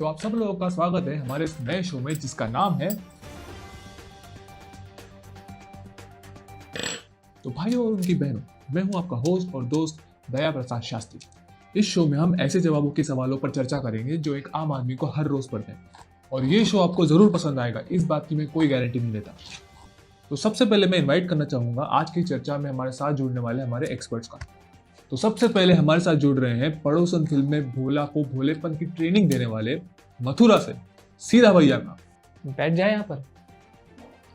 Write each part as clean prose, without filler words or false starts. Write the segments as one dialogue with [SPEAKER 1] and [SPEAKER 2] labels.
[SPEAKER 1] तो आप सब लोगों का स्वागत है हमारे इस नए शो में जिसका नाम है तो भाइयों और उनकी बहनों, मैं हूं आपका होस्ट और दोस्त दया प्रसाद शास्त्री। इस शो में हम ऐसे जवाबों के सवालों पर चर्चा करेंगे जो एक आम आदमी को हर रोज पढ़ते हैं और ये शो आपको जरूर पसंद आएगा, इस बात की मैं कोई गारंटी नहीं देता। तो सबसे पहले मैं इनवाइट करना चाहूंगा आज की चर्चा में हमारे साथ जुड़ने वाले हमारे एक्सपर्ट्स का। तो सबसे पहले हमारे साथ जुड़ रहे हैं पड़ोसन फिल्म में भोला को भोलेपन की ट्रेनिंग देने वाले मथुरा से सीधा भैया का।
[SPEAKER 2] बैठ जाए यहाँ पर,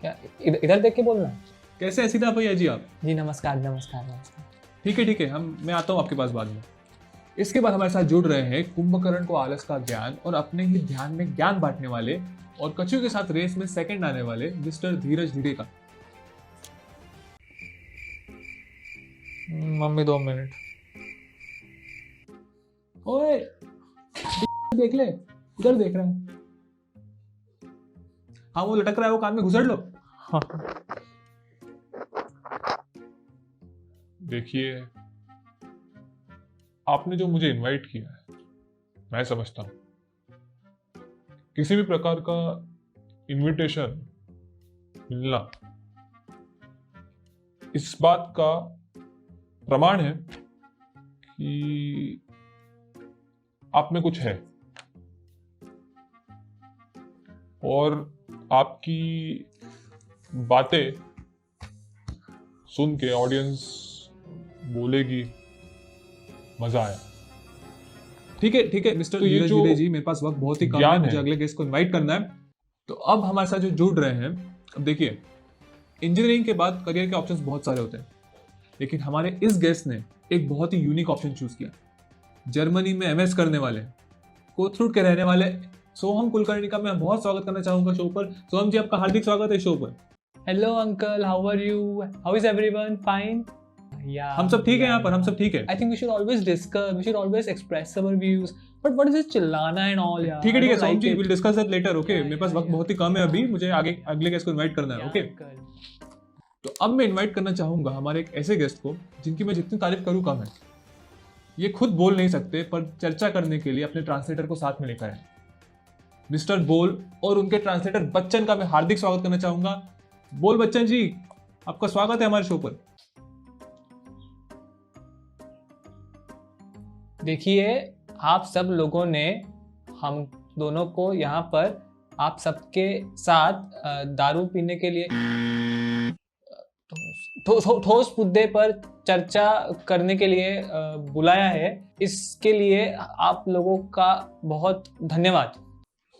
[SPEAKER 2] क्या इधर देख के बोलना।
[SPEAKER 1] कैसे है सीधा भैया जी आप?
[SPEAKER 2] जी नमस्कार नमस्कार नमस्कार।
[SPEAKER 1] ठीक है, मैं आता हूँ आपके पास बाद में। इसके बाद हमारे साथ जुड़ रहे हैं कुंभकर्ण को आलस का ज्ञान और अपने ही ध्यान में ज्ञान बांटने वाले और कछुए के साथ रेस में सेकंड आने वाले मिस्टर धीरज धीरे का।
[SPEAKER 2] Mummy 2 minute.
[SPEAKER 1] ओए देख ले, उधर देख रहा है। हाँ वो लटक रहा है, वो कान में घुसड़ लो।
[SPEAKER 2] हाँ।
[SPEAKER 3] देखिए, आपने जो मुझे इनवाइट किया है, मैं समझता हूं किसी भी प्रकार का इनविटेशन मिलना इस बात का प्रमाण है कि आप में कुछ है और आपकी बातें सुन के ऑडियंस बोलेगी मजा आया।
[SPEAKER 1] ठीक है मिस्टर
[SPEAKER 3] तो ये
[SPEAKER 1] धीरज
[SPEAKER 3] जो
[SPEAKER 1] धीरे जी, मेरे पास वक्त बहुत ही कम है,
[SPEAKER 3] ज्ञान
[SPEAKER 1] मुझे
[SPEAKER 3] है।
[SPEAKER 1] अगले गेस्ट को इनवाइट करना है। तो अब हमारे साथ जो जुड़ रहे हैं, अब देखिए इंजीनियरिंग के बाद करियर के ऑप्शंस बहुत सारे होते हैं, लेकिन हमारे इस गेस्ट ने एक बहुत ही यूनिक ऑप्शन चूज किया। जर्मनी में एमएस करने वाले, कोथरूड के रहने वाले सोहम कुलकर्णी का मैं बहुत स्वागत करना चाहूंगा शो पर। सोहम जी, आपका हार्दिक स्वागत है शो पर।
[SPEAKER 2] Hello uncle, how are you? How is everyone? Fine? या
[SPEAKER 1] हम सब ठीक है यहाँ पर, हम सब ठीक है।
[SPEAKER 2] I think we should always discuss, we should always express our views, but what is this चिल्लाना एंड ऑल यार?
[SPEAKER 1] ठीक है Soham ji, will discuss that later. Okay, मेरे पास वक्त बहुत ही कम है अभी, मुझे आगे अगले गेस्ट को इनवाइट करना है। ओके, तो अब मैं इनवाइट करना चाहूंगा हमारे एक ऐसे गेस्ट को जिनकी मैं जितनी तारीफ करूँ कम है। ये खुद बोल नहीं सकते पर चर्चा करने के लिए अपने ट्रांसलेटर को साथ में लेकर आए। मिस्टर बोल और उनके ट्रांसलेटर बच्चन का मैं हार्दिक स्वागत करना चाहूंगा। बोल बच्चन जी, आपका स्वागत है हमारे शो पर।
[SPEAKER 2] देखिए, आप सब लोगों ने हम दोनों को यहाँ पर आप सबके साथ दारू पीने के लिए ठोस मुद्दे पर चर्चा करने के लिए बुलाया है। इसके लिए आप लोगों का बहुत धन्यवाद।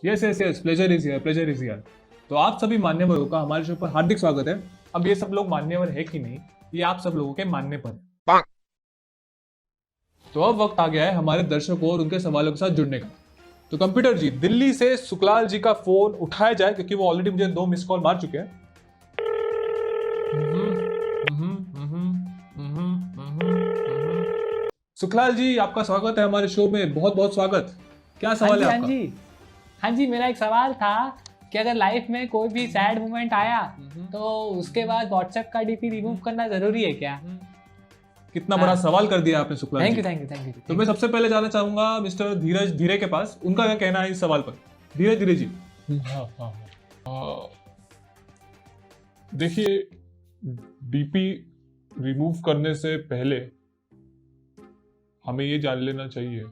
[SPEAKER 1] Yes, pleasure is here. तो आप सभी मान्यवरों का हमारे शो पर हार्दिक स्वागत है। अब ये सब लोग मान्यवर है कि नहीं, ये आप सब लोगों के मानने पर है। तो अब वक्त आ गया है हमारे दर्शकों और उनके सवालों के साथ जुड़ने का। तो कंप्यूटर जी, दिल्ली से सुकलाल जी का फोन उठाया जाए क्योंकि वो ऑलरेडी मुझे 2 मिस कॉल मार चुके हैं। सुकलाल जी, आपका स्वागत है हमारे शो में, बहुत बहुत स्वागत। क्या सवाल है आपका?
[SPEAKER 2] हाँ जी, मेरा एक सवाल था कि अगर लाइफ में कोई भी सैड मोमेंट आया तो उसके बाद व्हाट्सएप का डीपी रिमूव करना जरूरी है क्या?
[SPEAKER 1] कितना बड़ा सवाल कर दिया आपने सुकलाल जी।
[SPEAKER 2] Thank you.
[SPEAKER 1] तो मैं सबसे पहले जाना चाहूंगा मिस्टर धीरज धीरे के पास, उनका क्या कहना है इस सवाल पर। धीरज धीरे जी।
[SPEAKER 3] देखिए, डीपी रिमूव करने से पहले हमें ये जान लेना चाहिए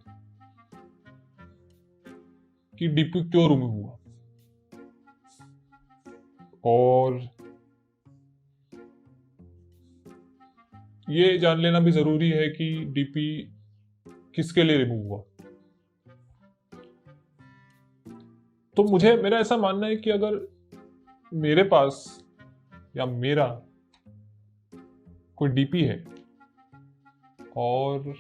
[SPEAKER 3] कि डीपी क्यों रिमूव हुआ और ये जान लेना भी जरूरी है कि डीपी किसके लिए रिमूव हुआ। तो मेरा ऐसा मानना है कि अगर मेरे पास या मेरा कोई डीपी है और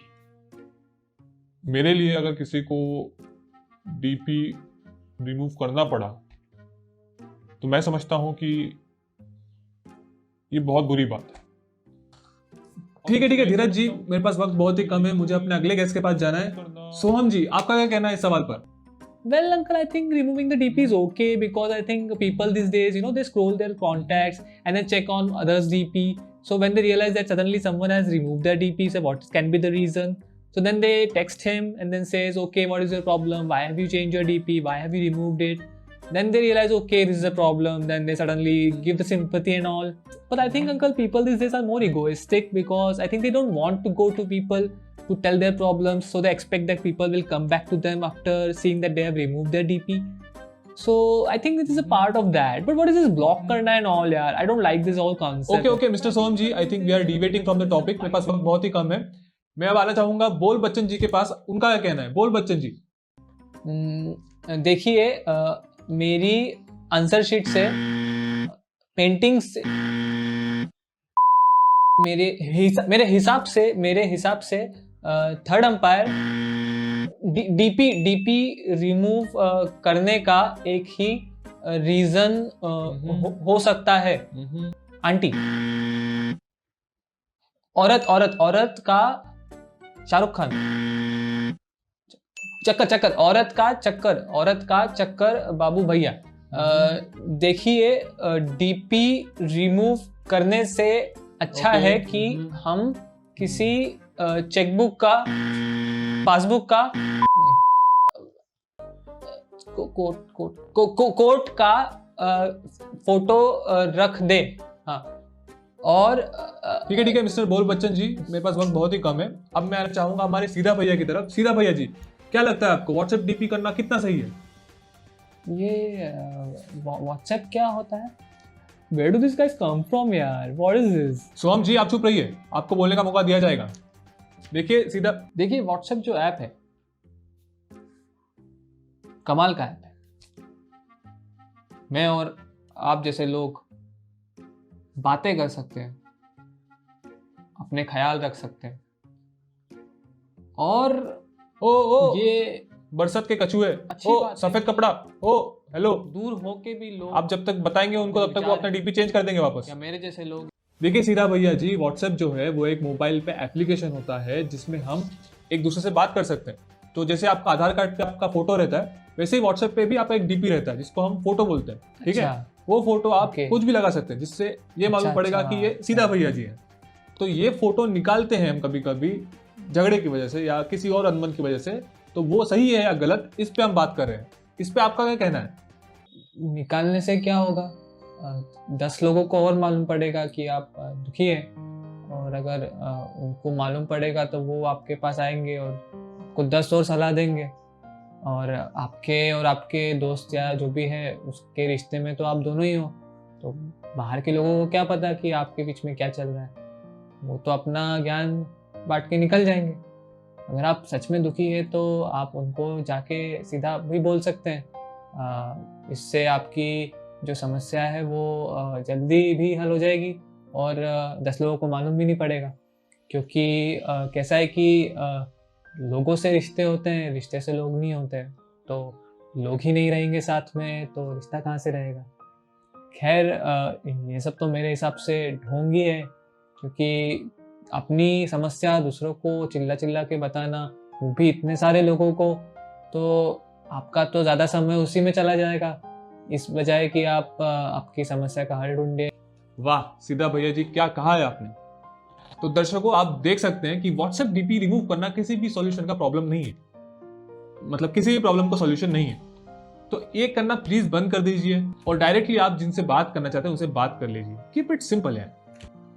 [SPEAKER 3] मेरे लिए अगर किसी को डीपी रिमूव करना पड़ा तो मैं समझता हूं कि ये बहुत बुरी बात है।
[SPEAKER 1] ठीक है धीरज जी, मेरे पास वक्त बहुत ही कम है, मुझे अपने अगले गेस्ट के पास जाना है। सोहम जी, आपका क्या कहना है इस सवाल पर?
[SPEAKER 2] Well, uncle, I think removing the DP is okay because I think people these days, they scroll their contacts and then check on others' DP. So when they realize that suddenly someone has removed their DP, so what can be the reason? So then they text him and then says, okay, what is your problem? Why have you changed your DP? Why have you removed it? Then they realize, okay, this is a problem. Then they suddenly give the sympathy and all. But I think, uncle, people these days are more egoistic because I think they don't want to go to people to tell their problems. So they expect that people will come back to them after seeing that they have removed their DP. So I think this is a part of that. But what is this block karna and all, yaar? I don't like this whole concept.
[SPEAKER 1] Okay mister Soham ji, I think we are deviating from the topic. मेरे पास वक्त बहुत ही कम है. मैं अब आना चाहूंगा बोल बच्चन जी के पास. उनका क्या कहना है? बोल बच्चन जी.
[SPEAKER 2] देखिए, मेरी आंसर शीट से पेंटिंग से मेरे हिसाब से थर्ड अंपायर डीपी रिमूव करने का एक ही रीजन हो सकता है. आंटी, औरत का शाहरुख खान. औरत का चक्कर बाबू भैया. देखिए, डीपी रिमूव करने से अच्छा है कि हम किसी चेकबुक का, पासबुक का, कोर्ट का फोटो रख दे. हाँ, और
[SPEAKER 1] ठीक है मिस्टर बोल बच्चन जी, मेरे पास वक्त बहुत ही कम है. अब मैं आना चाहूंगा हमारे सीधा भैया की तरफ. सीधा भैया जी, क्या लगता है आपको व्हाट्सएप डीपी करना कितना सही है?
[SPEAKER 2] ये व्हाट्सएप क्या होता है? Where do these guys come from, यार? What is this?
[SPEAKER 1] सोहम जी, आप चुप रहिए, आपको बोलने का मौका दिया जाएगा. देखिए
[SPEAKER 2] व्हाट्सएप जो ऐप है, कमाल का ऐप है. मैं और आप जैसे लोग बातें कर सकते हैं, अपने ख्याल रख सकते हैं, और ये
[SPEAKER 1] बरसात के कछुए, सफेद कपड़ा, हेलो,
[SPEAKER 2] दूर होके भी लोग,
[SPEAKER 1] आप जब तक बताएंगे उनको तब तक वो अपना डीपी चेंज कर देंगे वापस.
[SPEAKER 2] या मेरे जैसे लोग.
[SPEAKER 1] देखिए सीधा भैया जी, व्हाट्सएप जो है वो एक मोबाइल पे एप्लीकेशन होता है जिसमें हम एक दूसरे से बात कर सकते हैं. तो जैसे आपका आधार कार्ड पे आपका फोटो रहता है, वैसे ही व्हाट्सएप पे भी आपका एक डीपी रहता है जिसको हम फोटो बोलते हैं. ठीक है, वो फोटो आप कुछ भी लगा सकते हैं जिससे ये मालूम पड़ेगा कि ये सीधा भैया जी है. तो ये फोटो निकालते हैं हम कभी कभी झगड़े की वजह से या किसी और अनबन की वजह से. तो वो सही है या गलत, इस पे हम बात कर रहे हैं. इस पे आपका क्या कहना है?
[SPEAKER 2] निकालने से क्या होगा? 10 लोगों को और मालूम पड़ेगा कि आप दुखी हैं, और अगर उनको मालूम पड़ेगा तो वो आपके पास आएंगे और आपको 10 और सलाह देंगे. और आपके दोस्त या जो भी है उसके रिश्ते में तो आप दोनों ही हो. तो बाहर के लोगों को क्या पता कि आपके बीच में क्या चल रहा है? वो तो अपना ज्ञान बांट के निकल जाएंगे. अगर आप सच में दुखी है तो आप उनको जाके सीधा भी बोल सकते हैं. इससे आपकी जो समस्या है वो जल्दी भी हल हो जाएगी और 10 लोगों को मालूम भी नहीं पड़ेगा. क्योंकि कैसा है कि लोगों से रिश्ते होते हैं, रिश्ते से लोग नहीं होते हैं. तो लोग ही नहीं रहेंगे साथ में तो रिश्ता कहाँ से रहेगा? खैर, ये सब तो मेरे हिसाब से ढोंगी है, क्योंकि अपनी समस्या दूसरों को चिल्ला के बताना, वो भी इतने सारे लोगों को, तो आपका तो ज़्यादा समय उसी में चला जाएगा, इस बजाय कि आप आपकी समस्या का हल ढूंढें.
[SPEAKER 1] वाह सीधा भैया जी, क्या कहा है आपने. तो दर्शकों, आप देख सकते हैं कि व्हाट्सएप डीपी रिमूव करना किसी भी सॉल्यूशन का प्रॉब्लम नहीं है. मतलब किसी भी प्रॉब्लम का सॉल्यूशन नहीं है. तो ये करना प्लीज बंद कर दीजिए और डायरेक्टली आप जिनसे बात करना चाहते हैं उनसे बात कर लीजिए. कीप इट सिंपल है.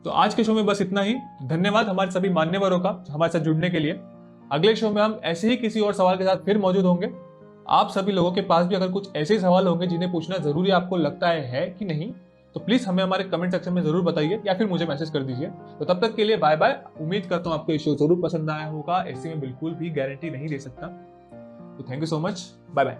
[SPEAKER 1] तो आज के शो में बस इतना ही. धन्यवाद हमारे सभी मान्यवरों का हमारे साथ जुड़ने के लिए. अगले शो में हम ऐसे ही किसी और सवाल के साथ फिर मौजूद होंगे. आप सभी लोगों के पास भी अगर कुछ ऐसे ही सवाल होंगे जिन्हें पूछना जरूरी आपको लगता है कि नहीं, तो प्लीज हमें हमारे कमेंट सेक्शन में जरूर बताइए या फिर मुझे मैसेज कर दीजिए. तो तब तक के लिए बाय बाय. उम्मीद करता हूँ आपको ये शो जरूर पसंद आया होगा. ऐसे में बिल्कुल भी गारंटी नहीं दे सकता. तो thank you so much. Bye bye.